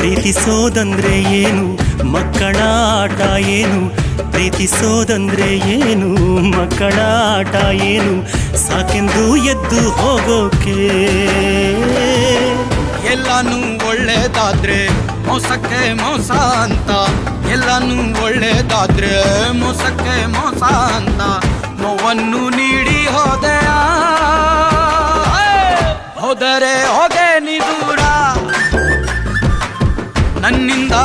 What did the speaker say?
ಪ್ರೀತಿಸೋದಂದ್ರೆ ಏನು ಮಕ್ಕಳ ಆಟ ಏನು ಪ್ರೀತಿಸೋದಂದ್ರೆ ಏನು ಮಕ್ಕಳ ಆಟ ಏನು ಸಾಕೆಂದು ಎದ್ದು ಹೋಗೋಕೆ ಎಲ್ಲಾನು ಒಳ್ಳೇದಾದ್ರೆ ಮೋಸಕ್ಕೆ ಮೋಸ ಅಂತ ಎಲ್ಲಾನು ಒಳ್ಳೇದಾದ್ರೆ ಮೋಸಕ್ಕೆ ಮೋಸ ಅಂತ ನೋವನ್ನು ನೀಡಿ ಹೋದರೆ ಹೋಗೆ ನೀ ದೂರ ನನ್ನಿಂದ